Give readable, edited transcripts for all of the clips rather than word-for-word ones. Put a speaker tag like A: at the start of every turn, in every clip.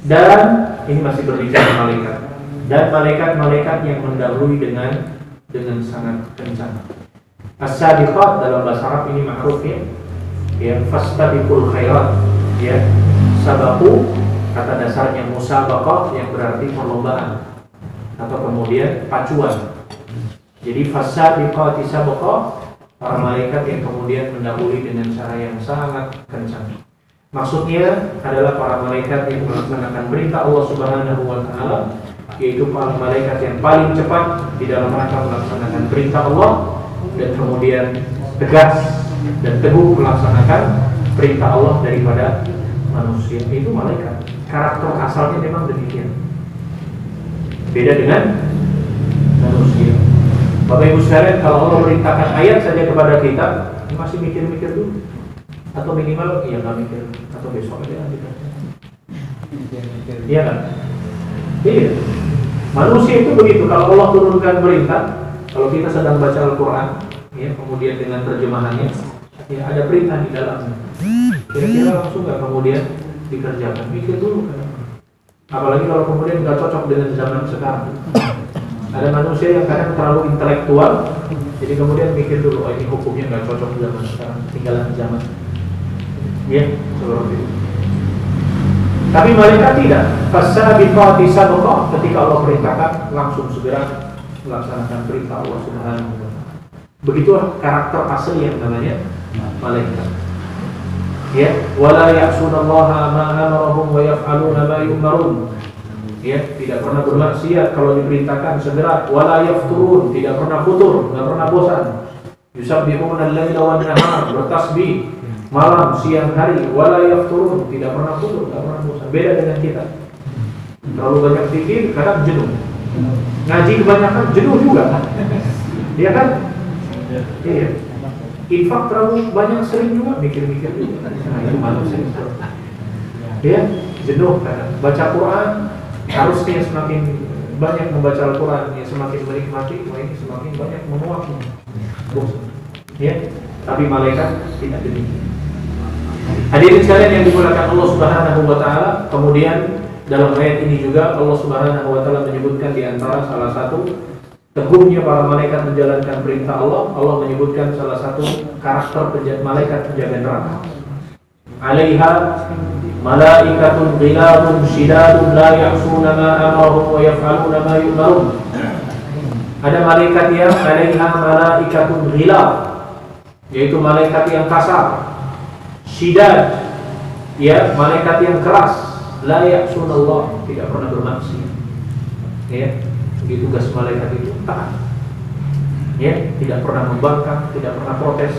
A: Dan ini masih berbicara malaikat. Dan malaikat-malaikat yang mendahului dengan sangat kencang. As-sabiqat dalam bahasa Arab ini ma'ruf ya, fastabiqul khairat ya. Sabaku kata dasarnya musabaqah yang berarti perlombaan atau kemudian pacuan. Jadi fastabiqati sabaqah, para malaikat yang kemudian mendahului dengan cara yang sangat kencang. Maksudnya adalah para malaikat yang melaksanakan perintah Allah Subhanahu wa taala, yaitu para malaikat yang paling cepat di dalam rangka melaksanakan perintah Allah dan kemudian tegas dan teguh melaksanakan perintah Allah daripada manusia. Itu malaikat. Karakter asalnya memang demikian. Beda dengan manusia. Bapak Ibu sekalian, kalau Allah merintahkan ayat saja kepada kita, masih mikir-mikir dulu. Atau minimal ya nggak mikir, atau besok aja kita. Iya kan? Iya. Manusia itu begitu. Kalau Allah turunkan perintah, kalau kita sedang baca Al-Quran, ya, kemudian dengan terjemahannya, ya ada perintah di dalamnya. Kira-kira langsung nggak kemudian dikerjakan? Mikir dulu kan. Apalagi kalau kemudian nggak cocok dengan zaman sekarang. Ada manusia yang kadang terlalu intelektual, jadi kemudian mikir dulu, oh ini hukumnya nggak cocok zaman sekarang, tinggalan zaman. Ya, seperti itu. Tapi malaikat tidak. Fasabiqati sabaqah, ketika Allah perintahkan langsung segera melaksanakan perintah Allah Subhanahu wa taala. Begitulah karakter asli yang namanya malaikat. Ya, wala ya'sunallaha ma amarahum wa yaf'aluna ma yu'marun. Ya, tidak pernah bermaksiat kalau diperintahkan segera. Wala yafturun, tidak pernah futur, tidak pernah bosan. Yusabbihuna al-laila wan nahar, bertasbih malam, siang, hari. Wala yafturun, tidak pernah futur, tidak pernah bosan. Beda dengan kita. Terlalu banyak pikir, kadang jenuh. Ngaji kebanyakan jenuh juga. Iya kan? Iya. Infak terlalu banyak, sering juga mikir-mikir juga. Nah, itu manusia. Ya, jenuh kadang. Baca Quran, harusnya semakin banyak membaca Al-Quran, ya semakin menikmati, ini semakin banyak menguap. Ya, tapi malaikat tidak demikian. Hadirin sekalian yang dimuliakan Allah Subhanahu wa taala, kemudian dalam ayat ini juga Allah Subhanahu wa taala menyebutkan di antara salah satu teguhnya para malaikat menjalankan perintah Allah. Allah menyebutkan salah satu karakter malaikat penjaga neraka. Alaiha malaikatun ghiladun shidadun la ya'suna ma amarahum wa yaf'aluna ma yu'marun. Ada malaikat yang alaiha malaikatun ghilad, yaitu malaikat yang kasar, shidad, ya, malaikat yang keras, la ya'suna Allah, tidak pernah bermaksiat. Ya, begitu tugas malaikat itu taat. Ya, tidak pernah membangkang, tidak pernah protes.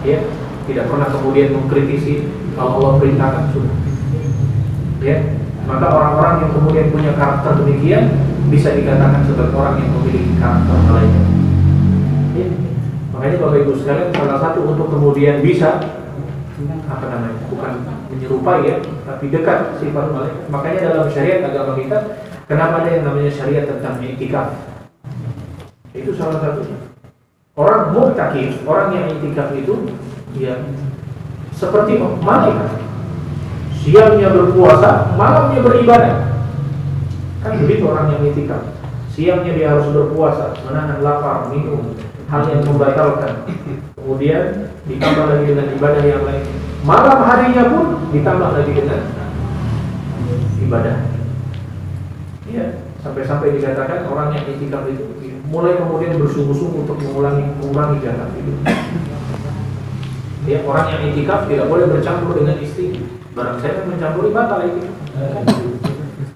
A: Ya, tidak pernah kemudian mengkritisi. Kalau Allah perintahkan sudah. Ya, maka orang-orang yang kemudian punya karakter demikian bisa dikatakan sebagai orang yang memiliki karakter malaikat. Ya, makanya Bapak Ibu sekalian, salah satu untuk kemudian bisa bukan menyerupai ya, tapi dekat sifat malaikat. Makanya dalam syariat agama kita, kenapa ada yang namanya syariat tentang i'tikaf? Itu salah satunya. Orang mu'takif, orang yang i'tikaf itu ya seperti malaikat. Siangnya berpuasa, malamnya beribadah. Kan begitu orang yang i'tikaf. Siangnya dia harus berpuasa, menahan lapar, minum, hal yang membatalkan. Kemudian ditambah lagi dengan ibadah yang lain. Malam harinya pun ditambah lagi dengan ibadah. Iya, sampai-sampai dikatakan orang yang i'tikaf itu mulai kemudian bersungguh-sungguh untuk mengurangi jahat itu. Ya, orang yang i'tikaf tidak boleh bercampur dengan istri. Barang saya mencampuri batal i'tikaf.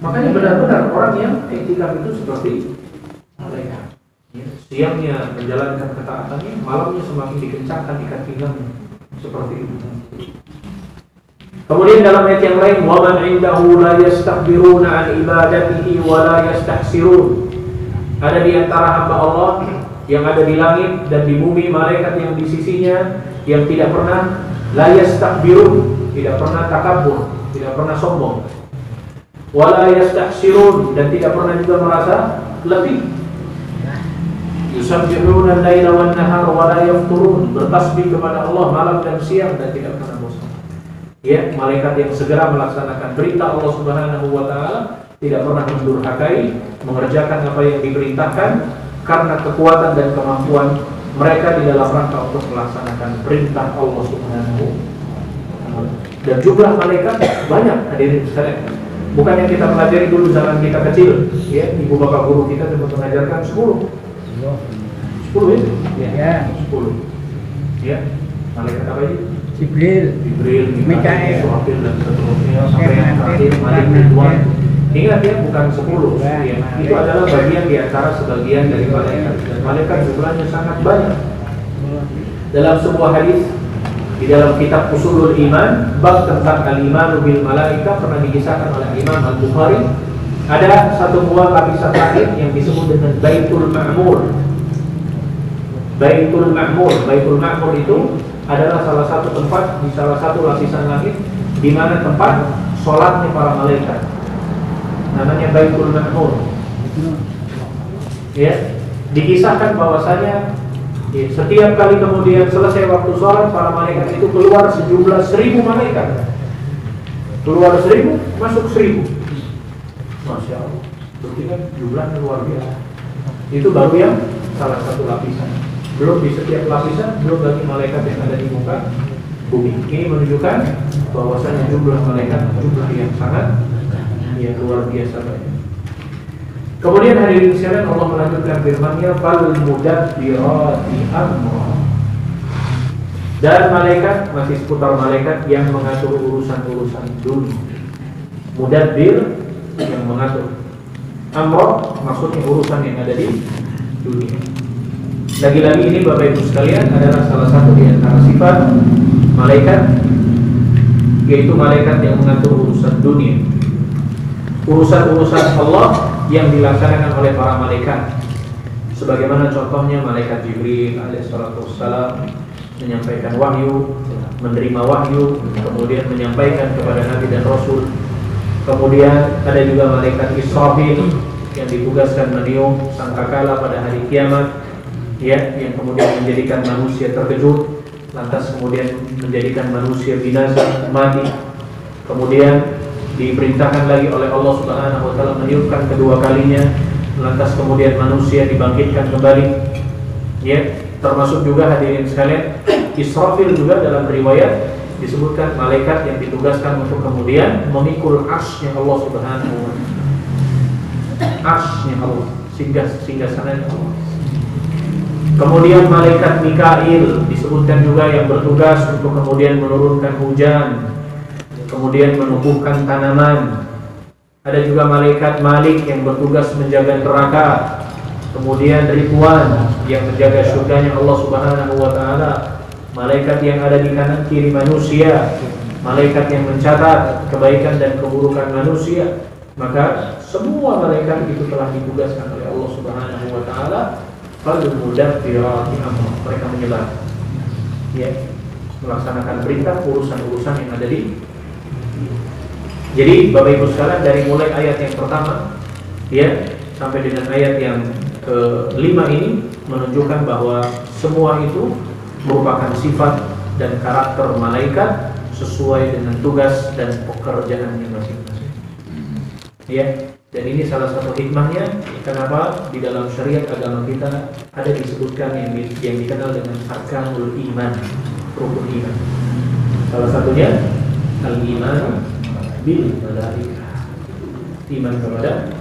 A: Makanya benar-benar orang yang i'tikaf itu seperti malaikat. Ya, siangnya menjalankan ketaatannya, malamnya semakin dikencangkan ikat pinggangnya. Seperti itu. Kemudian dalam ayat yang lain, wa man 'indahu la yastakbiruna 'an ibadatihi wa la yastahsirun. Ada di antara hamba Allah yang ada di langit dan di bumi, malaikat yang di sisinya yang tidak pernah la yastakbirun, tidak pernah takabur, tidak pernah sombong. Wa la yastahsirun, dan tidak pernah juga merasa lebih. Yusabbihuna al-laila wan nahar wa la yafturun, bertasbih kepada Allah malam dan siang dan tidak pernah bosan. Ya, malaikat yang segera melaksanakan perintah Allah Subhanahu wa taala, tidak pernah mendurhakai, mengerjakan apa yang diperintahkan karena kekuatan dan kemampuan mereka di dalam rangka untuk melaksanakan perintah Allah Subhanahu wa taala. Dan jumlah malaikat banyak, hadirin sekalian. Bukan yang kita pelajari dulu zaman kita kecil, ya, ibu bapak guru kita sempat mengajarkan 10 itu? Ya, 10. Ya, malaikat apa itu?
B: Jibril,
A: Mikail, Israfil dan seterusnya sampai yang terakhir Malik Ridwan. Ingat ya, bukan 10 ya. Itu adalah bagian di antara sebagian dari malaikat. Dan malaikat jumlahnya sangat banyak. Dalam sebuah hadis di dalam kitab Ushulul Iman, bab tentang al-imanu bil malaika, pernah dikisahkan oleh Imam Al-Bukhari, ada satu buah lapisan langit yang disebut dengan Baitul Ma'mur. Baitul Ma'mur itu adalah salah satu tempat di salah satu lapisan langit di mana tempat sholatnya para malaikat. Namanya Baitul Ma'mur. Ya, dikisahkan bahwasanya ya, setiap kali kemudian selesai waktu sholat, para malaikat itu keluar sejumlah 1000 malaikat. Keluar 1000, masuk 1000. Masya Allah. Berarti kan jumlahnya luar biasa. Itu baru yang salah satu lapisan. Belum di setiap lapisan, belum lagi malaikat yang ada di muka bumi. Ini menunjukkan bahwasanya jumlah malaikat jumlah yang sangat luar biasa banyak. Kemudian hadirin sekalian, Allah melanjutkan firman-Nya, fal mudabbirati amra. Dan malaikat, masih seputar malaikat yang mengatur urusan-urusan dunia. Mudabbir yang mengatur. Amra maksudnya urusan yang ada di dunia. Lagi-lagi ini Bapak Ibu sekalian adalah salah satu di antara sifat malaikat, yaitu malaikat yang mengatur urusan dunia. Urusan-urusan Allah yang dilaksanakan oleh para malaikat. Sebagaimana contohnya malaikat Jibril alaihissalam menyampaikan wahyu, menerima wahyu, kemudian menyampaikan kepada Nabi dan Rasul. Kemudian ada juga malaikat Israfil yang ditugaskan meniup sangkakala pada hari kiamat, ya, yang kemudian menjadikan manusia terkejut, lantas kemudian menjadikan manusia binasa, mati. Kemudian diperintahkan lagi oleh Allah Subhanahu wa taala meniupkan kedua kalinya, lantas kemudian manusia dibangkitkan kembali. Ya, termasuk juga hadirin sekalian, Israfil juga dalam riwayat disebutkan malaikat yang ditugaskan untuk kemudian memikul arsy Allah Subhanahu wa taala. Arsy Allah, singgah sana Allah. Kemudian malaikat Mikail disebutkan juga yang bertugas untuk kemudian menurunkan hujan, kemudian menumbuhkan tanaman. Ada juga malaikat Malik yang bertugas menjaga neraka. Kemudian Ridwan yang menjaga surganya Allah Subhanahu wa taala. Malaikat yang ada di kanan kiri manusia, malaikat yang mencatat kebaikan dan keburukan manusia. Maka semua malaikat itu telah ditugaskan oleh Allah Subhanahu wa taala fal mudabbirati amra. Mereka menyebar, ya, melaksanakan perintah urusan-urusan yang ada di. Jadi Bapak Ibu sekalian, dari mulai ayat yang pertama, ya, sampai dengan ayat yang ke-5 ini menunjukkan bahwa semua itu merupakan sifat dan karakter malaikat sesuai dengan tugas dan pekerjaannya masing-masing. Ya, dan ini salah satu hikmahnya kenapa di dalam syariat agama kita ada disebutkan yang dikenal dengan arkanul iman, rukun iman. Salah satunya al-iman bil malaikah, iman kepada